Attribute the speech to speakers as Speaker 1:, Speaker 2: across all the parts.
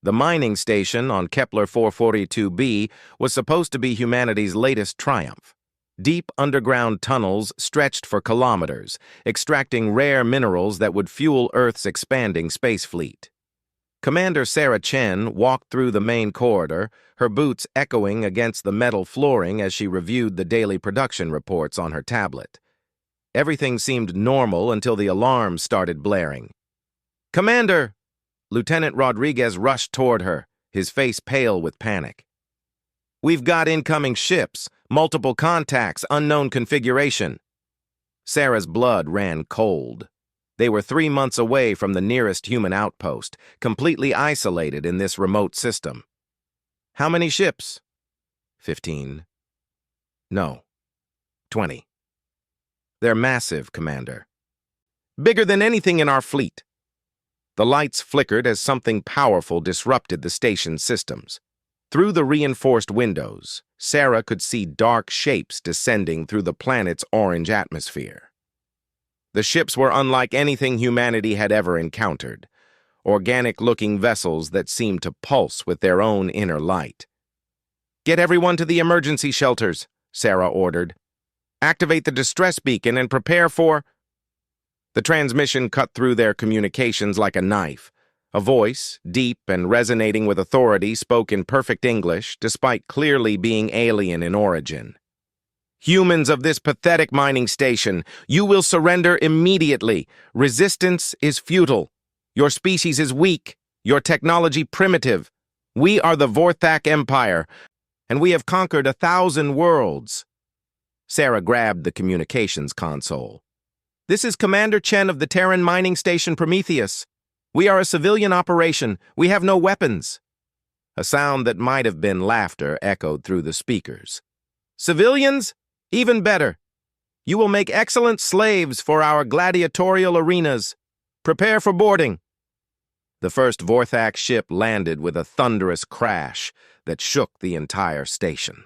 Speaker 1: The mining station on Kepler 442b was supposed to be humanity's latest triumph. Deep underground tunnels stretched for kilometers, extracting rare minerals that would fuel Earth's expanding space fleet. Commander Sarah Chen walked through the main corridor, her boots echoing against the metal flooring as she reviewed the daily production reports on her tablet. Everything seemed normal until the alarms started blaring. "Commander!" Lieutenant Rodriguez rushed toward her, his face pale with panic. "We've got incoming ships, multiple contacts, unknown configuration." Sarah's blood ran cold. They were 3 months away from the nearest human outpost, completely isolated in this remote system. "How many ships?" 15. "No. 20. They're massive, Commander. Bigger than anything in our fleet." The lights flickered as something powerful disrupted the station's systems. Through the reinforced windows, Sarah could see dark shapes descending through the planet's orange atmosphere. The ships were unlike anything humanity had ever encountered, organic-looking vessels that seemed to pulse with their own inner light. "Get everyone to the emergency shelters," Sarah ordered. "Activate the distress beacon and prepare for—" The transmission cut through their communications like a knife. A voice, deep and resonating with authority, spoke in perfect English, despite clearly being alien in origin. "Humans of this pathetic mining station, you will surrender immediately. Resistance is futile. Your species is weak, your technology primitive. We are the Vorthak Empire, and we have conquered 1,000 worlds." Sarah grabbed the communications console. "This is Commander Chen of the Terran mining station Prometheus. We are a civilian operation. We have no weapons." A sound that might have been laughter echoed through the speakers. "Civilians? Even better. You will make excellent slaves for our gladiatorial arenas. Prepare for boarding." The first Vorthak ship landed with a thunderous crash that shook the entire station.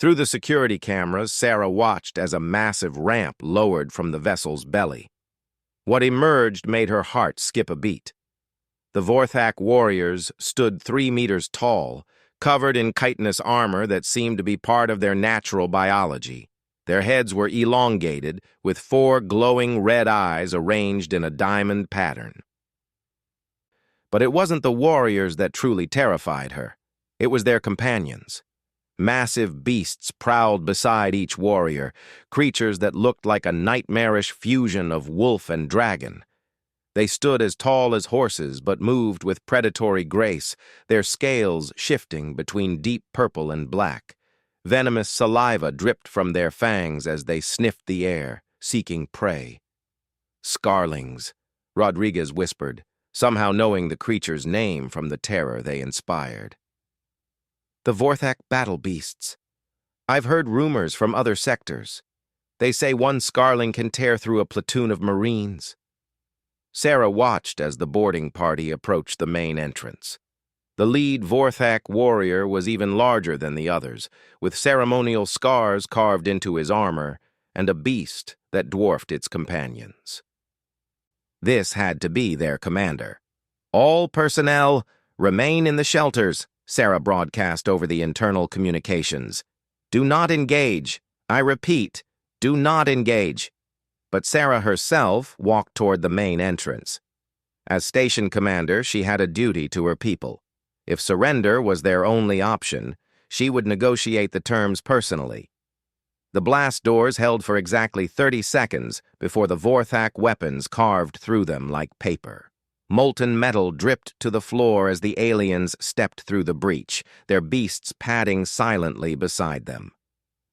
Speaker 1: Through the security cameras, Sarah watched as a massive ramp lowered from the vessel's belly. What emerged made her heart skip a beat. The Vorthak warriors stood 3 meters tall, covered in chitinous armor that seemed to be part of their natural biology. Their heads were elongated, with 4 glowing red eyes arranged in a diamond pattern. But it wasn't the warriors that truly terrified her. It was their companions. Massive beasts prowled beside each warrior, creatures that looked like a nightmarish fusion of wolf and dragon. They stood as tall as horses but moved with predatory grace, their scales shifting between deep purple and black. Venomous saliva dripped from their fangs as they sniffed the air, seeking prey. "Scarlings," Rodriguez whispered, somehow knowing the creature's name from the terror they inspired. "The Vorthak battle beasts. I've heard rumors from other sectors. They say one Scarling can tear through a platoon of Marines." Sarah watched as the boarding party approached the main entrance. The lead Vorthak warrior was even larger than the others, with ceremonial scars carved into his armor and a beast that dwarfed its companions. This had to be their commander. "All personnel, remain in the shelters," Sarah broadcast over the internal communications. "Do not engage. I repeat, do not engage." But Sarah herself walked toward the main entrance. As station commander, she had a duty to her people. If surrender was their only option, she would negotiate the terms personally. The blast doors held for exactly 30 seconds before the Vorthak weapons carved through them like paper. Molten metal dripped to the floor as the aliens stepped through the breach, their beasts padding silently beside them.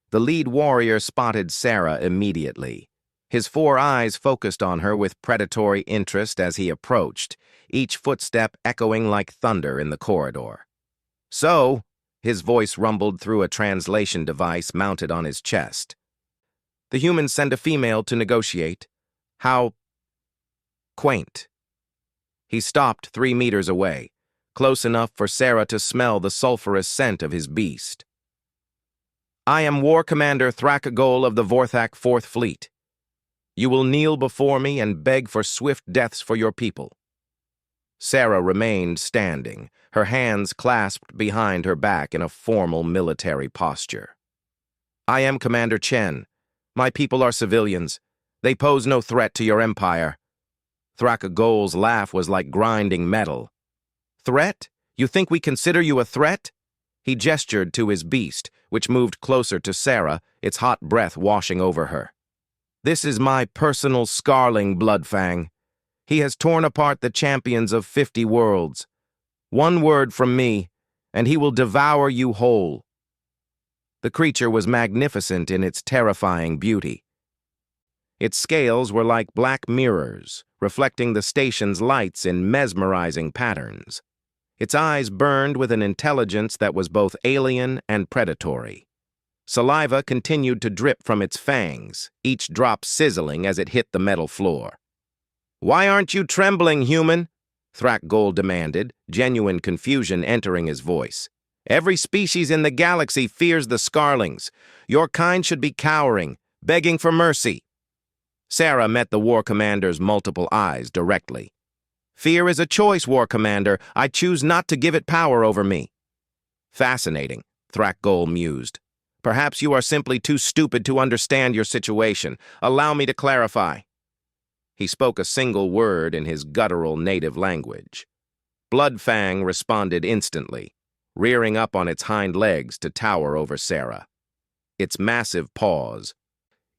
Speaker 1: The lead warrior spotted Sarah immediately. His 4 eyes focused on her with predatory interest as he approached, each footstep echoing like thunder in the corridor. "So," his voice rumbled through a translation device mounted on his chest. "The humans send a female to negotiate. How quaint." He stopped 3 meters away, close enough for Sarah to smell the sulfurous scent of his beast. "I am War Commander Thrakagol of the Vorthak 4th Fleet. You will kneel before me and beg for swift deaths for your people." Sarah remained standing, her hands clasped behind her back in a formal military posture. "I am Commander Chen. My people are civilians. They pose no threat to your empire." Thraka-Gol's laugh was like grinding metal. "Threat? You think we consider you a threat?" He gestured to his beast, which moved closer to Sarah, its hot breath washing over her. "This is my personal Scarling, Bloodfang. He has torn apart the champions of 50 worlds. One word from me, and he will devour you whole." The creature was magnificent in its terrifying beauty. Its scales were like black mirrors, reflecting the station's lights in mesmerizing patterns. Its eyes burned with an intelligence that was both alien and predatory. Saliva continued to drip from its fangs, each drop sizzling as it hit the metal floor. "Why aren't you trembling, human?" Thraka-Gol demanded, genuine confusion entering his voice. "Every species in the galaxy fears the Scarlings. Your kind should be cowering, begging for mercy." Sarah met the War Commander's multiple eyes directly. "Fear is a choice, War Commander. I choose not to give it power over me." "Fascinating," Thraka-Gol mused. "Perhaps you are simply too stupid to understand your situation. Allow me to clarify." He spoke a single word in his guttural native language. Bloodfang responded instantly, rearing up on its hind legs to tower over Sarah. Its massive paws,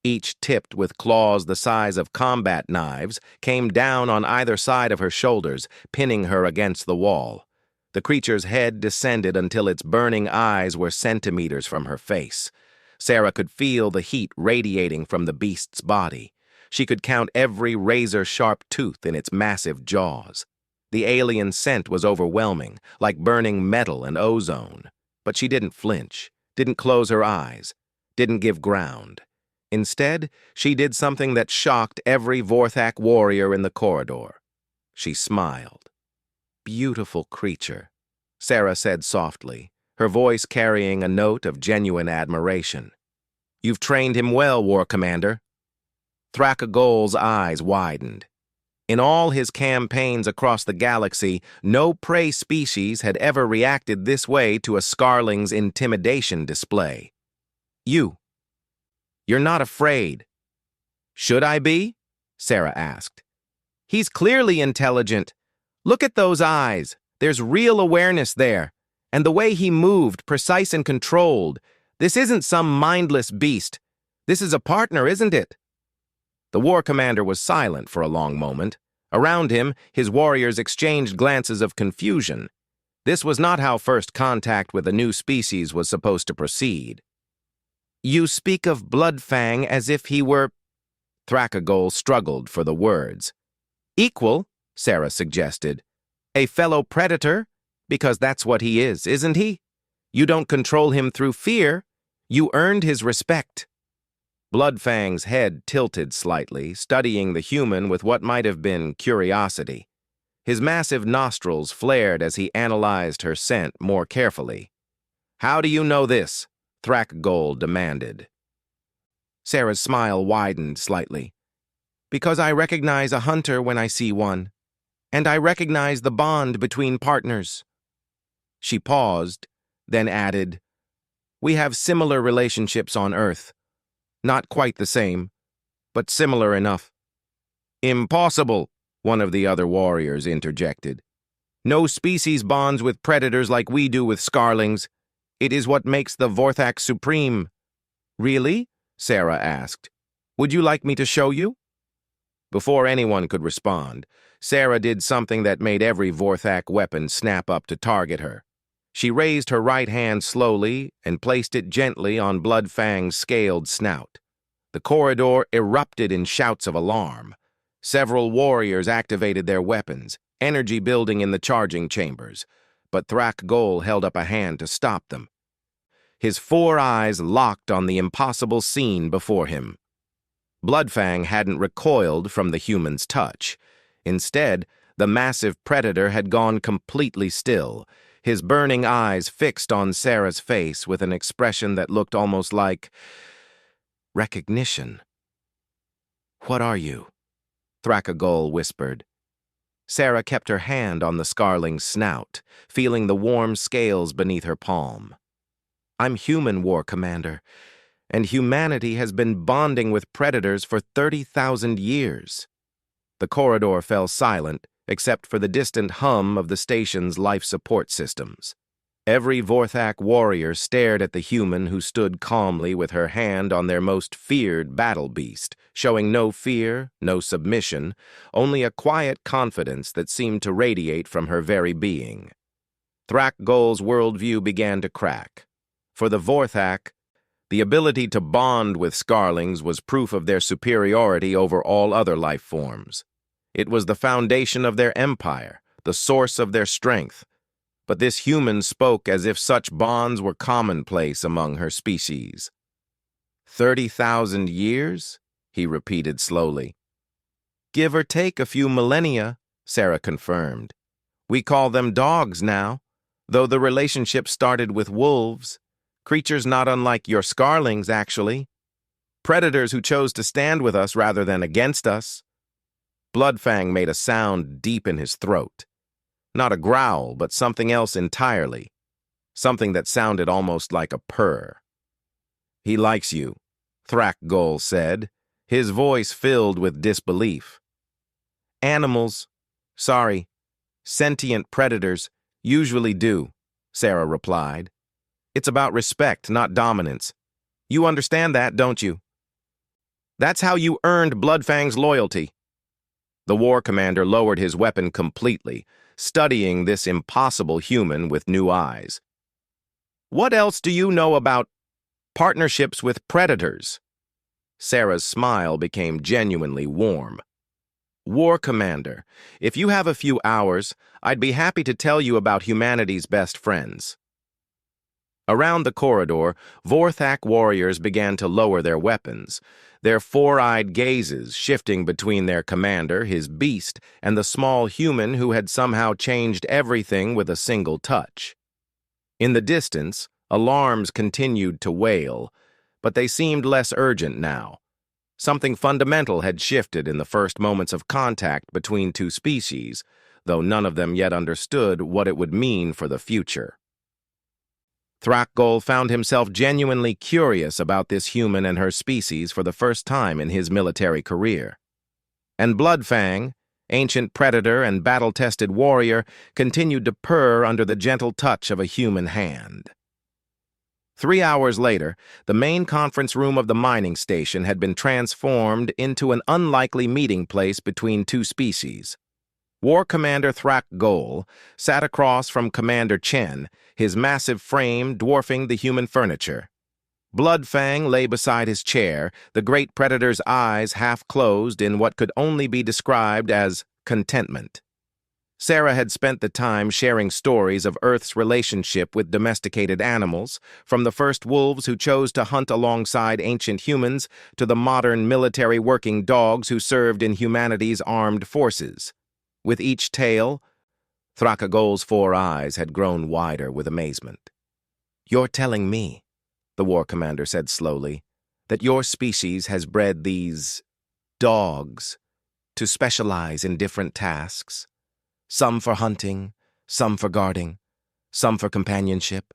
Speaker 1: each tipped with claws the size of combat knives, came down on either side of her shoulders, pinning her against the wall. The creature's head descended until its burning eyes were centimeters from her face. Sarah could feel the heat radiating from the beast's body. She could count every razor-sharp tooth in its massive jaws. The alien scent was overwhelming, like burning metal and ozone. But she didn't flinch, didn't close her eyes, didn't give ground. Instead, she did something that shocked every Vorthak warrior in the corridor. She smiled. "Beautiful creature," Sarah said softly, her voice carrying a note of genuine admiration. "You've trained him well, War Commander." Thraka-Gol's eyes widened. In all his campaigns across the galaxy, no prey species had ever reacted this way to a Scarling's intimidation display. You're not afraid." "Should I be?" Sarah asked. "He's clearly intelligent. Look at those eyes. There's real awareness there. And the way he moved, precise and controlled. This isn't some mindless beast. This is a partner, isn't it?" The War Commander was silent for a long moment. Around him, his warriors exchanged glances of confusion. This was not how first contact with a new species was supposed to proceed. "You speak of Bloodfang as if he were—" Thraka-Gol struggled for the words. "Equal," Sarah suggested. "A fellow predator, because that's what he is, isn't he? You don't control him through fear. You earned his respect." Bloodfang's head tilted slightly, studying the human with what might have been curiosity. His massive nostrils flared as he analyzed her scent more carefully. "How do you know this?" Thraka-Gol demanded. Sarah's smile widened slightly. "Because I recognize a hunter when I see one, and I recognize the bond between partners." She paused, then added, "We have similar relationships on Earth. Not quite the same, but similar enough." "Impossible," one of the other warriors interjected. "No species bonds with predators like we do with Scarlings. It is what makes the Vorthak supreme." "Really?" Sarah asked. "Would you like me to show you?" Before anyone could respond, Sarah did something that made every Vorthak weapon snap up to target her. She raised her right hand slowly and placed it gently on Bloodfang's scaled snout. The corridor erupted in shouts of alarm. Several warriors activated their weapons, energy building in the charging chambers, but Thraka-Gol held up a hand to stop them. His 4 eyes locked on the impossible scene before him. Bloodfang hadn't recoiled from the human's touch. Instead, the massive predator had gone completely still, his burning eyes fixed on Sarah's face with an expression that looked almost like recognition. "What are you?" Thraka-Gol whispered. Sarah kept her hand on the Scarling's snout, feeling the warm scales beneath her palm. I'm human, War Commander, and humanity has been bonding with predators for 30,000 years. The corridor fell silent, except for the distant hum of the station's life support systems. Every Vorthak warrior stared at the human who stood calmly with her hand on their most feared battle beast, showing no fear, no submission, only a quiet confidence that seemed to radiate from her very being. Thrak-Gol's worldview began to crack. For the Vorthak, the ability to bond with Scarlings was proof of their superiority over all other life forms. It was the foundation of their empire, the source of their strength. But this human spoke as if such bonds were commonplace among her species. 30,000 years? He repeated slowly. Give or take a few millennia, Sarah confirmed. We call them dogs now, though the relationship started with wolves. Creatures not unlike your Scarlings, actually. Predators who chose to stand with us rather than against us. Bloodfang made a sound deep in his throat. Not a growl, but something else entirely. Something that sounded almost like a purr. He likes you, Thrak-Gol said, his voice filled with disbelief. Animals, sentient predators, usually do, Sarah replied. It's about respect, not dominance. You understand that, don't you? That's how you earned Bloodfang's loyalty. The war commander lowered his weapon completely, studying this impossible human with new eyes. What else do you know about partnerships with predators? Sarah's smile became genuinely warm. War Commander, if you have a few hours, I'd be happy to tell you about humanity's best friends. Around the corridor, Vorthak warriors began to lower their weapons, their four-eyed gazes shifting between their commander, his beast, and the small human who had somehow changed everything with a single touch. In the distance, alarms continued to wail, but they seemed less urgent now. Something fundamental had shifted in the first moments of contact between two species, though none of them yet understood what it would mean for the future. Thrak-Gol found himself genuinely curious about this human and her species for the first time in his military career. And Bloodfang, ancient predator and battle-tested warrior, continued to purr under the gentle touch of a human hand. 3 hours later, the main conference room of the mining station had been transformed into an unlikely meeting place between two species. War Commander Thrak-Gol sat across from Commander Chen, his massive frame dwarfing the human furniture. Bloodfang lay beside his chair, the great predator's eyes half closed in what could only be described as contentment. Sarah had spent the time sharing stories of Earth's relationship with domesticated animals, from the first wolves who chose to hunt alongside ancient humans to the modern military working dogs who served in humanity's armed forces. With each tale, Thrak-Gol's 4 eyes had grown wider with amazement. You're telling me, the war commander said slowly, that your species has bred these dogs to specialize in different tasks? Some for hunting, some for guarding, some for companionship?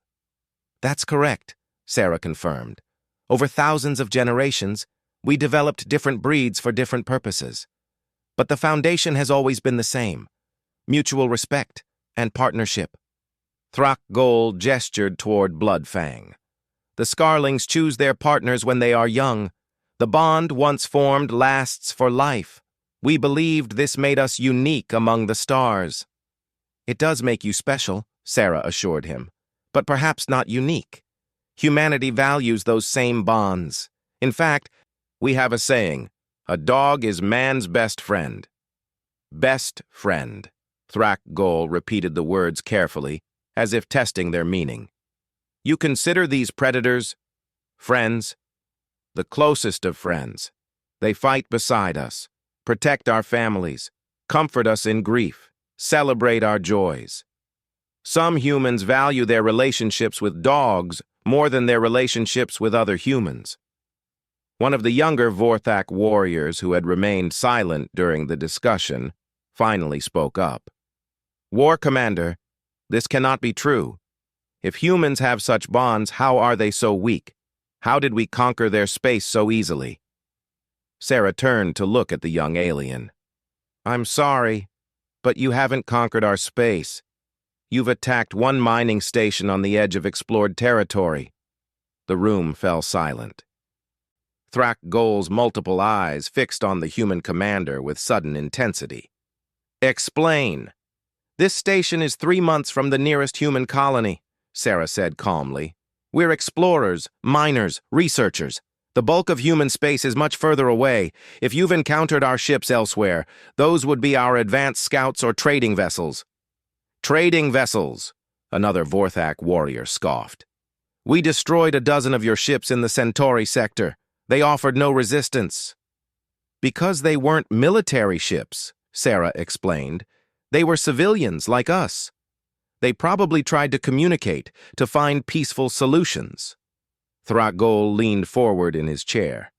Speaker 1: That's correct, Sarah confirmed. Over thousands of generations, we developed different breeds for different purposes. But the foundation has always been the same: mutual respect and partnership. Thrak-Gol gestured toward Bloodfang. The Scarlings choose their partners when they are young. The bond once formed lasts for life. We believed this made us unique among the stars. It does make you special, Sarah assured him, but perhaps not unique. Humanity values those same bonds. In fact, we have a saying, a dog is man's best friend. Best friend. Thrak-Gol repeated the words carefully, as if testing their meaning. You consider these predators friends? The closest of friends. They fight beside us, protect our families, comfort us in grief, celebrate our joys. Some humans value their relationships with dogs more than their relationships with other humans. One of the younger Vorthak warriors who had remained silent during the discussion finally spoke up. War Commander, this cannot be true. If humans have such bonds, how are they so weak? How did we conquer their space so easily? Sarah turned to look at the young alien. I'm sorry, but you haven't conquered our space. You've attacked one mining station on the edge of explored territory. The room fell silent. Thrak Gol's multiple eyes fixed on the human commander with sudden intensity. Explain. This station is 3 months from the nearest human colony, Sarah said calmly. We're explorers, miners, researchers. The bulk of human space is much further away. If you've encountered our ships elsewhere, those would be our advanced scouts or trading vessels. Trading vessels, another Vorthak warrior scoffed. We destroyed a dozen of your ships in the Centauri sector. They offered no resistance. Because they weren't military ships, Sarah explained. They were civilians like us. They probably tried to communicate, to find peaceful solutions. Thrak Gol leaned forward in his chair.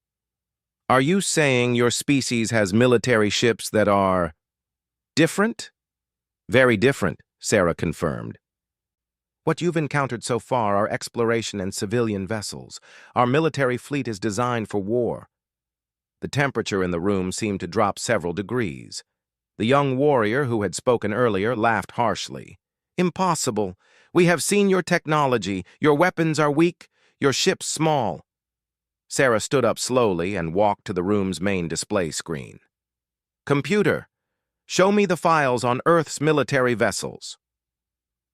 Speaker 1: Are you saying your species has military ships that are different? Very different, Sarah confirmed. What you've encountered so far are exploration and civilian vessels. Our military fleet is designed for war. The temperature in the room seemed to drop several degrees. The young warrior who had spoken earlier laughed harshly. Impossible. We have seen your technology. Your weapons are weak, your ships small. Sarah stood up slowly and walked to the room's main display screen. Computer, show me the files on Earth's military vessels.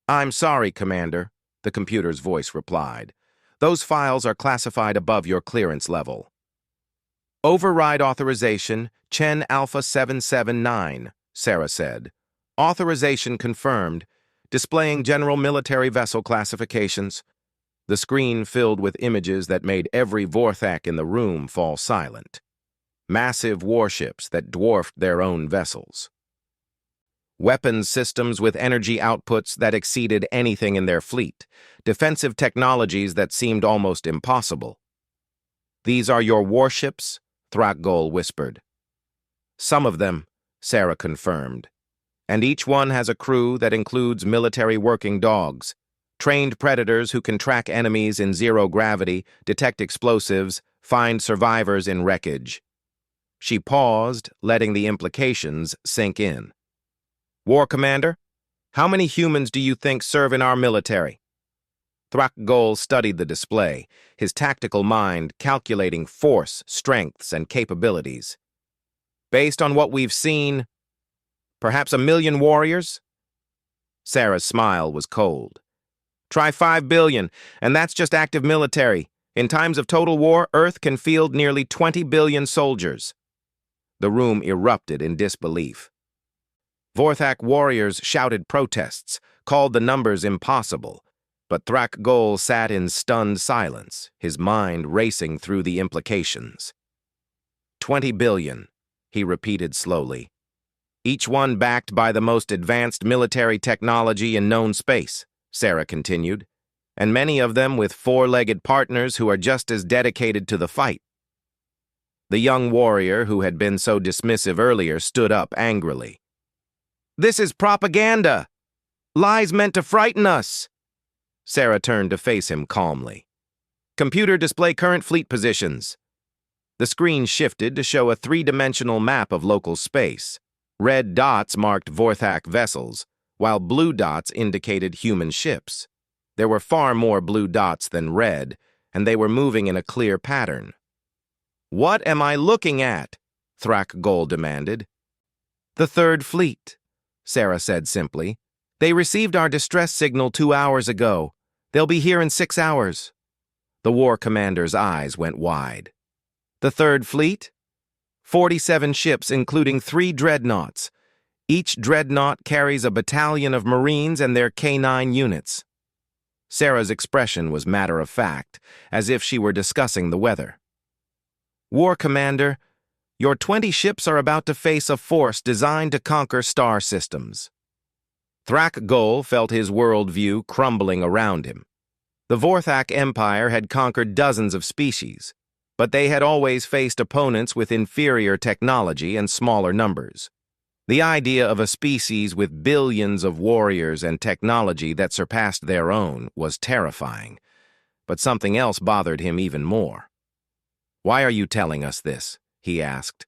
Speaker 1: I'm sorry, Commander, the computer's voice replied. Those files are classified above your clearance level. Override authorization, Chen Alpha 779, Sarah said. Authorization confirmed, displaying general military vessel classifications. The screen filled with images that made every Vorthak in the room fall silent. Massive warships that dwarfed their own vessels. Weapons systems with energy outputs that exceeded anything in their fleet. Defensive technologies that seemed almost impossible. These are your warships? Thrak Gol whispered. Some of them, Sarah confirmed. And each one has a crew that includes military working dogs, trained predators who can track enemies in zero gravity, detect explosives, find survivors in wreckage. She paused, letting the implications sink in. War Commander, how many humans do you think serve in our military? Thrak Gol studied the display, his tactical mind calculating force, strengths, and capabilities. Based on what we've seen, perhaps 1 million warriors? Sarah's smile was cold. Try 5 billion, and that's just active military. In times of total war, Earth can field nearly 20 billion soldiers. The room erupted in disbelief. Vorthak warriors shouted protests, called the numbers impossible, but Thrak Gol sat in stunned silence, his mind racing through the implications. 20 billion, he repeated slowly. Each one backed by the most advanced military technology in known space, Sarah continued, and many of them with four-legged partners who are just as dedicated to the fight. The young warrior who had been so dismissive earlier stood up angrily. This is propaganda! Lies meant to frighten us! Sarah turned to face him calmly. Computer, display current fleet positions. The screen shifted to show a three-dimensional map of local space. Red dots marked Vorthak vessels, while blue dots indicated human ships. There were far more blue dots than red, and they were moving in a clear pattern. What am I looking at? Thrak Gol demanded. The Third Fleet, Sarah said simply. They received our distress signal 2 hours ago. They'll be here in 6 hours. The war commander's eyes went wide. The Third Fleet? 47 ships, including 3 dreadnoughts. Each dreadnought carries a battalion of Marines and their K-9 units. Sarah's expression was matter-of-fact, as if she were discussing the weather. War Commander, your 20 ships are about to face a force designed to conquer star systems. Thrak Gol felt his worldview crumbling around him. The Vorthak Empire had conquered dozens of species, but they had always faced opponents with inferior technology and smaller numbers. The idea of a species with billions of warriors and technology that surpassed their own was terrifying, but something else bothered him even more. "Why are you telling us this?" he asked.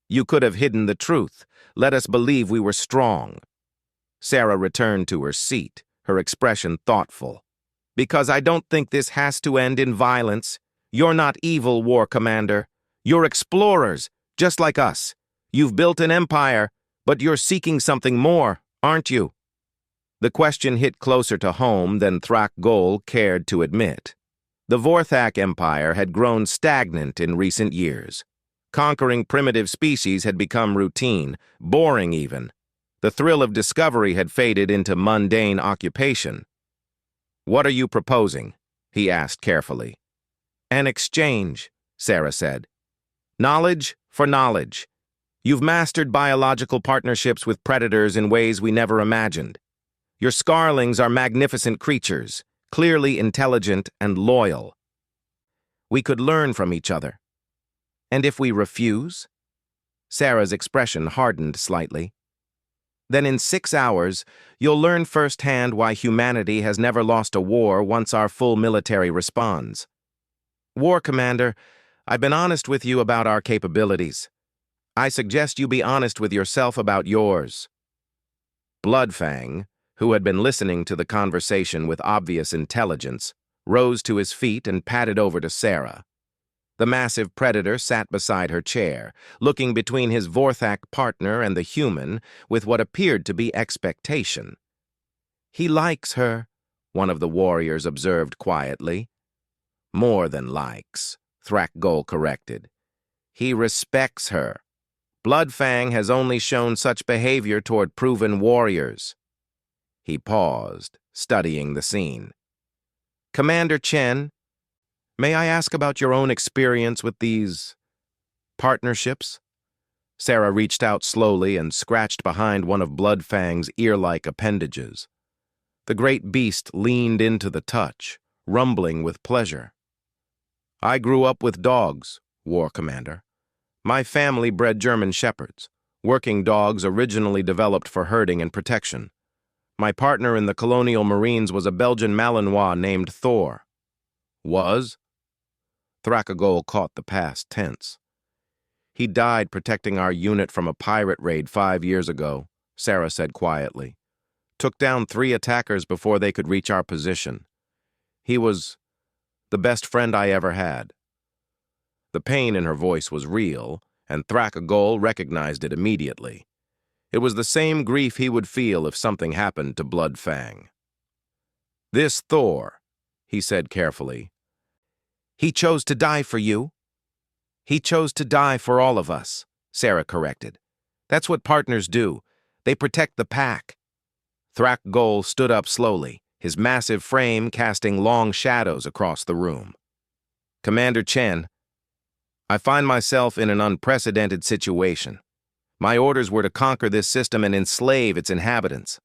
Speaker 1: "You could have hidden the truth. Let us believe we were strong." Sarah returned to her seat, her expression thoughtful. "Because I don't think this has to end in violence. You're not evil, War Commander. You're explorers, just like us. You've built an empire, but you're seeking something more, aren't you?" The question hit closer to home than Thrak Gol cared to admit. The Vorthak Empire had grown stagnant in recent years. Conquering primitive species had become routine, boring even. The thrill of discovery had faded into mundane occupation. "What are you proposing?" he asked carefully. "An exchange," Sarah said. "Knowledge for knowledge. You've mastered biological partnerships with predators in ways we never imagined. Your Scarlings are magnificent creatures, clearly intelligent and loyal. We could learn from each other. And if we refuse?" Sarah's expression hardened slightly. "Then in 6 hours, you'll learn firsthand why humanity has never lost a war once our full military responds. War Commander, I've been honest with you about our capabilities. I suggest you be honest with yourself about yours." Bloodfang, who had been listening to the conversation with obvious intelligence, rose to his feet and padded over to Sarah. The massive predator sat beside her chair, looking between his Vorthak partner and the human with what appeared to be expectation. "He likes her," one of the warriors observed quietly. "More than likes," Thrak Gol corrected. "He respects her. Bloodfang has only shown such behavior toward proven warriors." He paused, studying the scene. "Commander Chen, may I ask about your own experience with these partnerships?" Sarah reached out slowly and scratched behind one of Bloodfang's ear-like appendages. The great beast leaned into the touch, rumbling with pleasure. "I grew up with dogs, War Commander. My family bred German Shepherds, working dogs originally developed for herding and protection. My partner in the colonial Marines was a Belgian Malinois named Thor." "Was?" Thrak Gol caught the past tense. "He died protecting our unit from a pirate raid 5 years ago," Sarah said quietly. "Took down 3 attackers before they could reach our position. He was the best friend I ever had." The pain in her voice was real, and Thrak Gol recognized it immediately. It was the same grief he would feel if something happened to Bloodfang. "This Thor," he said carefully. "He chose to die for you." "He chose to die for all of us," Sarah corrected. "That's what partners do. They protect the pack." Thrak Gol stood up slowly, his massive frame casting long shadows across the room. "Commander Chen, I find myself in an unprecedented situation. My orders were to conquer this system and enslave its inhabitants.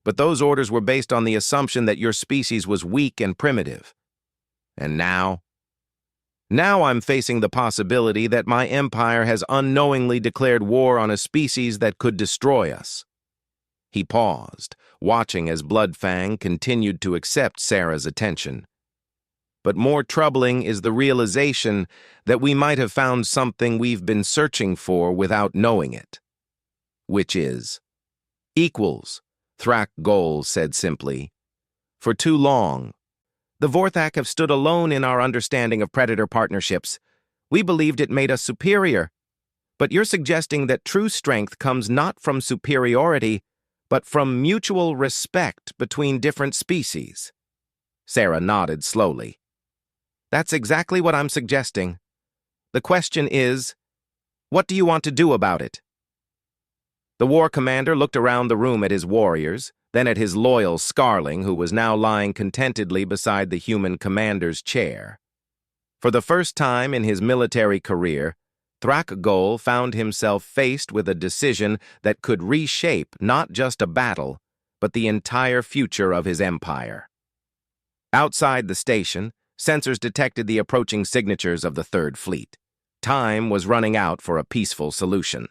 Speaker 1: But those orders were based on the assumption that your species was weak and primitive. And now? Now I'm facing the possibility that my empire has unknowingly declared war on a species that could destroy us." He paused, watching as Bloodfang continued to accept Sarah's attention. "But more troubling is the realization that we might have found something we've been searching for without knowing it." "Which is?" "Equals," Thrak Gol said simply. "For too long, the Vorthak have stood alone in our understanding of predator partnerships. We believed it made us superior. But you're suggesting that true strength comes not from superiority, but from mutual respect between different species." Sarah nodded slowly. "That's exactly what I'm suggesting. The question is, what do you want to do about it?" The war commander looked around the room at his warriors, then at his loyal Scarling, who was now lying contentedly beside the human commander's chair. For the first time in his military career, Thrak Gol found himself faced with a decision that could reshape not just a battle, but the entire future of his empire. Outside the station, sensors detected the approaching signatures of the Third Fleet. Time was running out for a peaceful solution.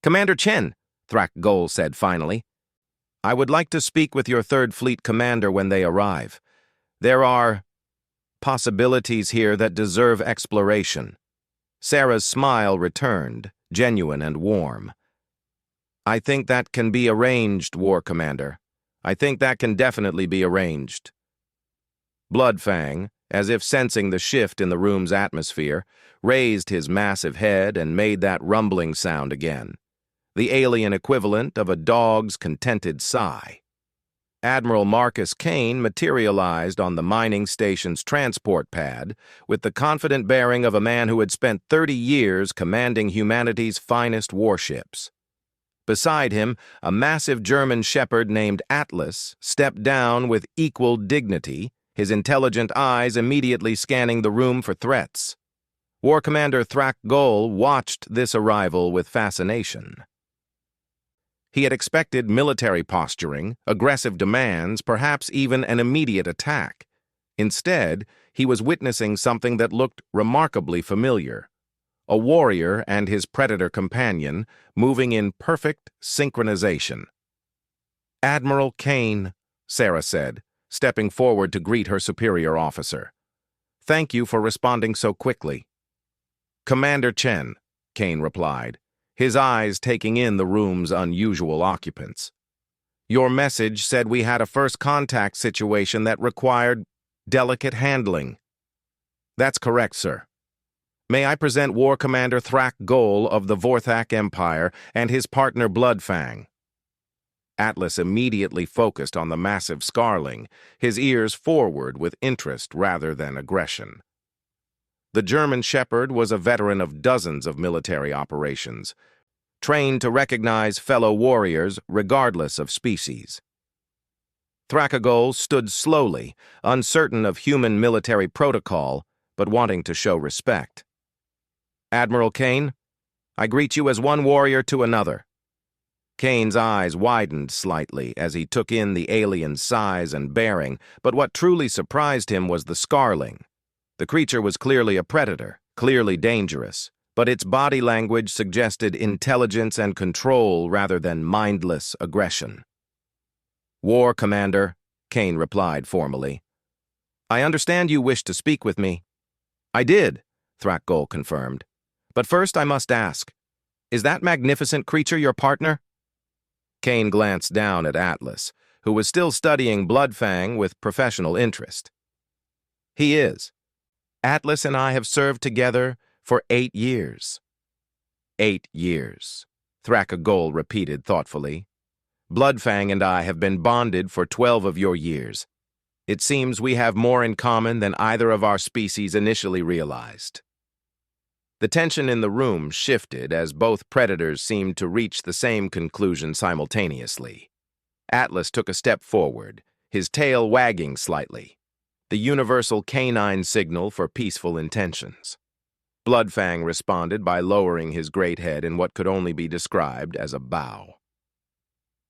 Speaker 1: Commander Chen, Thrak Gol said finally. I would like to speak with your Third Fleet commander when they arrive. There are possibilities here that deserve exploration. Sarah's smile returned, genuine and warm. I think that can be arranged, War Commander. I think that can definitely be arranged. Bloodfang, as if sensing the shift in the room's atmosphere, raised his massive head and made that rumbling sound again, the alien equivalent of a dog's contented sigh. Admiral Marcus Kane materialized on the mining station's transport pad with the confident bearing of a man who had spent 30 years commanding humanity's finest warships. Beside him, a massive German shepherd named Atlas stepped down with equal dignity, his intelligent eyes immediately scanning the room for threats. War Commander Thrak Gol watched this arrival with fascination. He had expected military posturing, aggressive demands, perhaps even an immediate attack. Instead, he was witnessing something that looked remarkably familiar. A warrior and his predator companion moving in perfect synchronization. Admiral Kane, Sarah said, stepping forward to greet her superior officer. Thank you for responding so quickly. Commander Chen, Kane replied, his eyes taking in the room's unusual occupants. Your message said we had a first contact situation that required delicate handling. That's correct, sir. May I present War Commander Thrak Gol of the Vorthak Empire and his partner Bloodfang. Atlas immediately focused on the massive Scarling, his ears forward with interest rather than aggression. The German shepherd was a veteran of dozens of military operations, trained to recognize fellow warriors regardless of species. Thrakagol stood slowly, uncertain of human military protocol, but wanting to show respect. Admiral Kane, I greet you as one warrior to another. Kane's eyes widened slightly as he took in the alien's size and bearing, but what truly surprised him was the Scarling. The creature was clearly a predator, clearly dangerous, but its body language suggested intelligence and control rather than mindless aggression. War Commander, Kane replied formally. I understand you wish to speak with me. I did, Thrak Gol confirmed. But first I must ask, is that magnificent creature your partner? Kane glanced down at Atlas, who was still studying Bloodfang with professional interest. He is. Atlas and I have served together for 8 years. 8 years, Thrakagol repeated thoughtfully. Bloodfang and I have been bonded for 12 of your years. It seems we have more in common than either of our species initially realized. The tension in the room shifted as both predators seemed to reach the same conclusion simultaneously. Atlas took a step forward, his tail wagging slightly, the universal canine signal for peaceful intentions. Bloodfang responded by lowering his great head in what could only be described as a bow.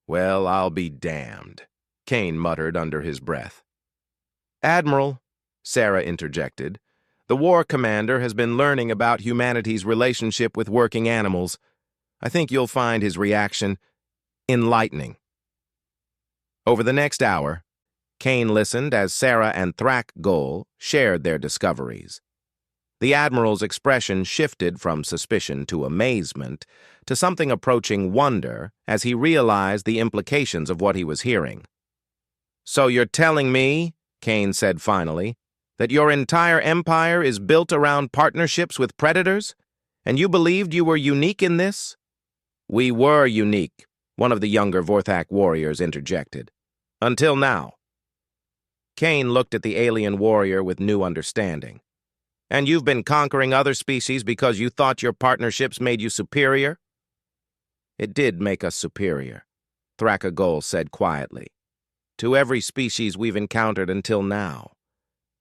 Speaker 1: Well, I'll be damned, Kane muttered under his breath. Admiral, Sarah interjected, the War Commander has been learning about humanity's relationship with working animals. I think you'll find his reaction enlightening. Over the next hour, Kane listened as Sarah and Thrak Gol shared their discoveries. The Admiral's expression shifted from suspicion to amazement to something approaching wonder as he realized the implications of what he was hearing. So you're telling me, Kane said finally, that your entire empire is built around partnerships with predators, and you believed you were unique in this? We were unique, one of the younger Vorthak warriors interjected. Until now. Kane looked at the alien warrior with new understanding. And you've been conquering other species because you thought your partnerships made you superior? It did make us superior, Thrakagol said quietly, to every species we've encountered until now.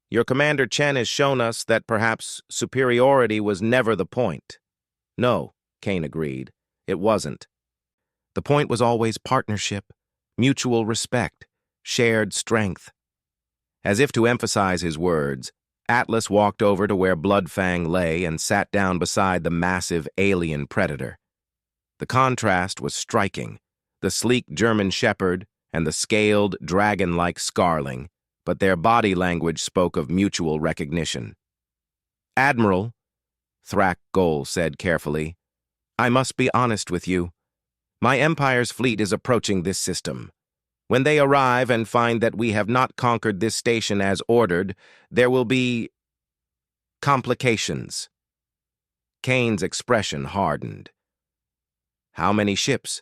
Speaker 1: Your Commander Chen has shown us that perhaps superiority was never the point. No, Kane agreed, it wasn't. The point was always partnership, mutual respect, shared strength. As if to emphasize his words, Atlas walked over to where Bloodfang lay and sat down beside the massive alien predator. The contrast was striking. The sleek German shepherd and the scaled, dragon-like Scarling, but their body language spoke of mutual recognition. "Admiral," Thrak Goal said carefully, "I must be honest with you. My Empire's fleet is approaching this system. When they arrive and find that we have not conquered this station as ordered, there will be complications." Kane's expression hardened. "How many ships?"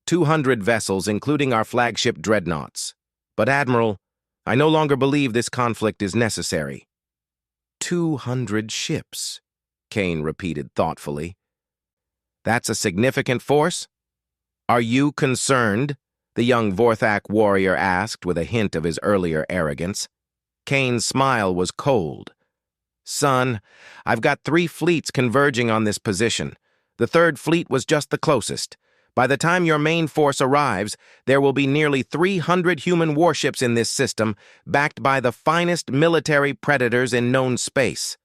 Speaker 1: 200 vessels, including our flagship dreadnoughts. But, Admiral, I no longer believe this conflict is necessary." 200 ships, Kane repeated thoughtfully. "That's a significant force? Are you concerned?" the young Vorthak warrior asked with a hint of his earlier arrogance. Kane's smile was cold. "Son, I've got 3 fleets converging on this position. The 3rd fleet was just the closest. By the time your main force arrives, there will be nearly 300 human warships in this system, backed by the finest military predators in known space."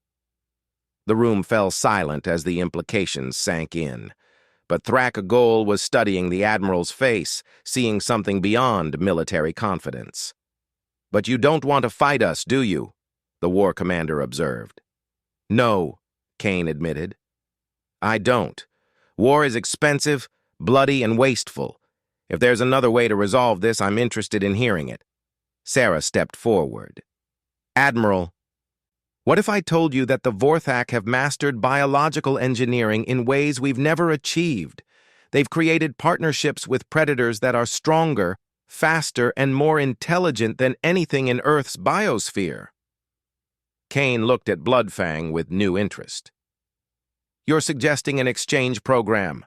Speaker 1: The room fell silent as the implications sank in. But Thrak Goal was studying the Admiral's face, seeing something beyond military confidence. "But you don't want to fight us, do you?" the war commander observed. "No," Kane admitted. "I don't. War is expensive, bloody, and wasteful. If there's another way to resolve this, I'm interested in hearing it." Sarah stepped forward. "Admiral, what if I told you that the Vorthak have mastered biological engineering in ways we've never achieved? They've created partnerships with predators that are stronger, faster, and more intelligent than anything in Earth's biosphere." Kane looked at Bloodfang with new interest. "You're suggesting an exchange program."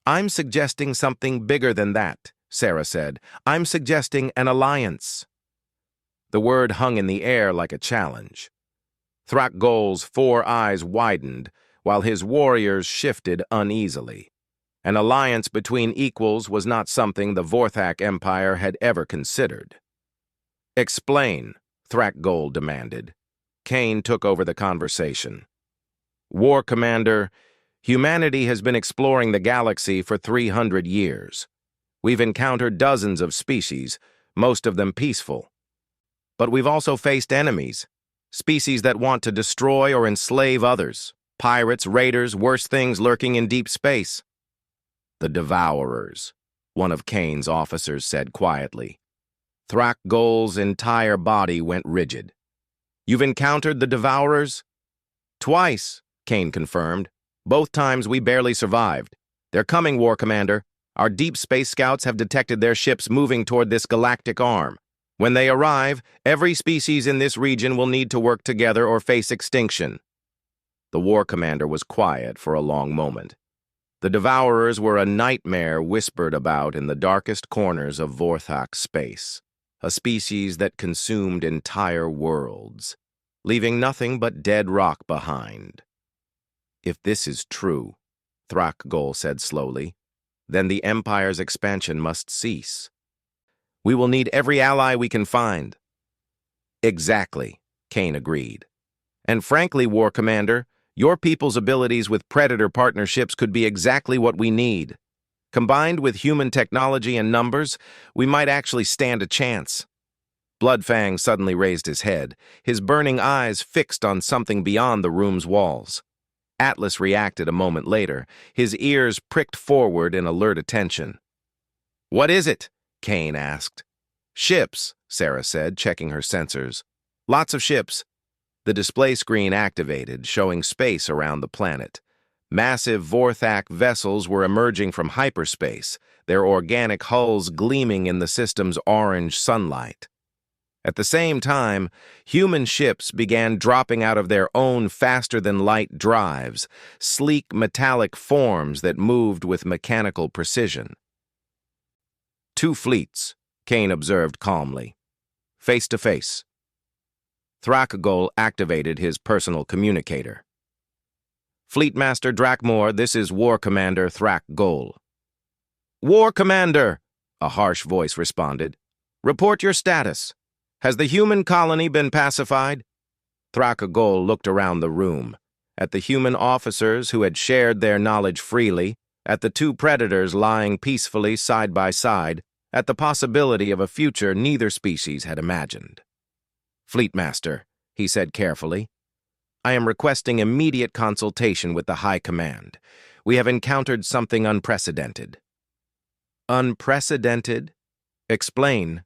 Speaker 1: "I'm suggesting something bigger than that," Sarah said. "I'm suggesting an alliance." The word hung in the air like a challenge. Thrak Goal's 4 eyes widened, while his warriors shifted uneasily. An alliance between equals was not something the Vorthak Empire had ever considered. "Explain," Thrak Goal demanded. Kane took over the conversation. "War Commander, humanity has been exploring the galaxy for 300 years. We've encountered dozens of species, most of them peaceful. But we've also faced enemies, species that want to destroy or enslave others, pirates, raiders, worse things lurking in deep space." "The Devourers," one of Kane's officers said quietly. Thrak Goal's entire body went rigid. "You've encountered the Devourers?" "Twice," Kane confirmed. "Both times we barely survived. They're coming, War Commander. Our deep space scouts have detected their ships moving toward this galactic arm. When they arrive, every species in this region will need to work together or face extinction." The War Commander was quiet for a long moment. The Devourers were a nightmare whispered about in the darkest corners of Vorthak space, a species that consumed entire worlds, leaving nothing but dead rock behind. "If this is true," Thrak Goal said slowly, "then the Empire's expansion must cease. We will need every ally we can find." "Exactly," Kane agreed. "And frankly, War Commander, your people's abilities with predator partnerships could be exactly what we need. Combined with human technology and numbers, we might actually stand a chance." Bloodfang suddenly raised his head, his burning eyes fixed on something beyond the room's walls. Atlas reacted a moment later, his ears pricked forward in alert attention. "What is it?" Kane asked. "Ships," Sarah said, checking her sensors. "Lots of ships." The display screen activated, showing space around the planet. Massive Vorthak vessels were emerging from hyperspace, their organic hulls gleaming in the system's orange sunlight. At the same time, human ships began dropping out of their own faster-than-light drives, sleek metallic forms that moved with mechanical precision. 2 fleets, Kane observed calmly. Face to face. Thrak Goal activated his personal communicator. "Fleetmaster Drakmor, this is War Commander Thrak Goal." "War Commander," a harsh voice responded. "Report your status. Has the human colony been pacified?" Thrak Goal looked around the room, at the human officers who had shared their knowledge freely, at the two predators lying peacefully side by side, at the possibility of a future neither species had imagined. "Fleetmaster," he said carefully, "I am requesting immediate consultation with the High Command. We have encountered something unprecedented." "Unprecedented? Explain."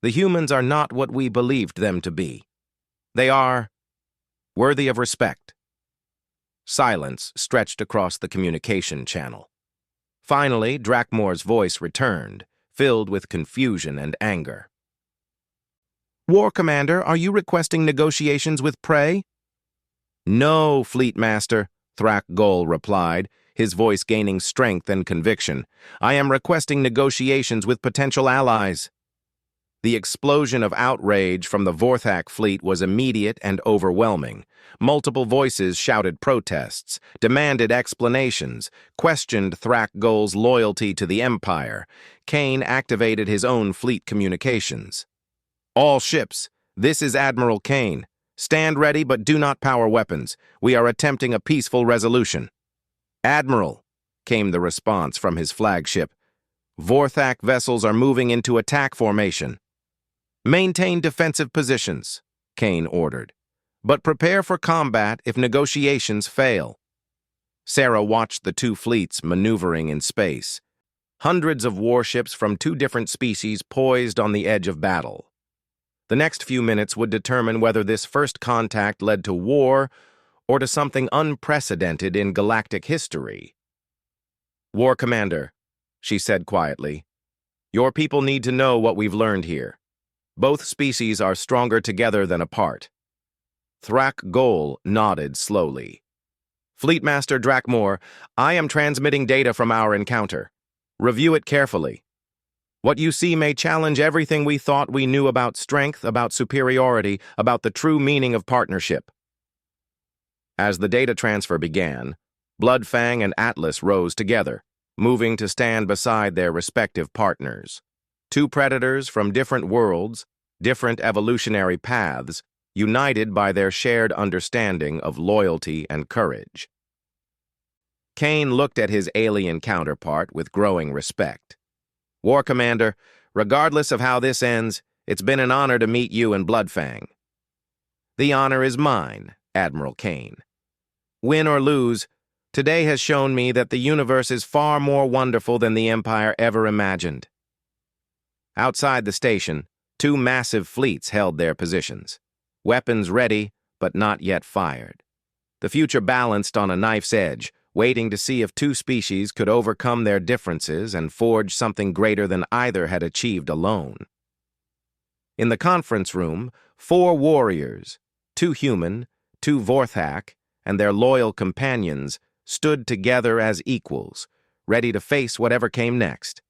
Speaker 1: "The humans are not what we believed them to be. They are worthy of respect." Silence stretched across the communication channel. Finally, Drakmore's voice returned, filled with confusion and anger. "War Commander, are you requesting negotiations with prey?" "No, Fleetmaster," Thrak Gol replied, his voice gaining strength and conviction. "I am requesting negotiations with potential allies." The explosion of outrage from the Vorthak fleet was immediate and overwhelming. Multiple voices shouted protests, demanded explanations, questioned Thrak Gol's loyalty to the Empire. Kane activated his own fleet communications. "All ships, this is Admiral Kane. Stand ready but do not power weapons. We are attempting a peaceful resolution." "Admiral," came the response from his flagship, "Vorthak vessels are moving into attack formation." "Maintain defensive positions," Kane ordered, "but prepare for combat if negotiations fail." Sarah watched the two fleets maneuvering in space. Hundreds of warships from two different species poised on the edge of battle. The next few minutes would determine whether this first contact led to war or to something unprecedented in galactic history. "War Commander," she said quietly, "your people need to know what we've learned here. Both species are stronger together than apart." Thrak Gol nodded slowly. "Fleetmaster Drakmore, I am transmitting data from our encounter. Review it carefully. What you see may challenge everything we thought we knew about strength, about superiority, about the true meaning of partnership." As the data transfer began, Bloodfang and Atlas rose together, moving to stand beside their respective partners. Two predators from different worlds, different evolutionary paths, united by their shared understanding of loyalty and courage. Kane looked at his alien counterpart with growing respect. "War Commander, regardless of how this ends, it's been an honor to meet you and Bloodfang." "The honor is mine, Admiral Kane. Win or lose, today has shown me that the universe is far more wonderful than the Empire ever imagined." Outside the station, two massive fleets held their positions, weapons ready but not yet fired. The future balanced on a knife's edge, waiting to see if two species could overcome their differences and forge something greater than either had achieved alone. In the conference room, 4 warriors, 2 human, 2 Vorthak, and their loyal companions stood together as equals, ready to face whatever came next.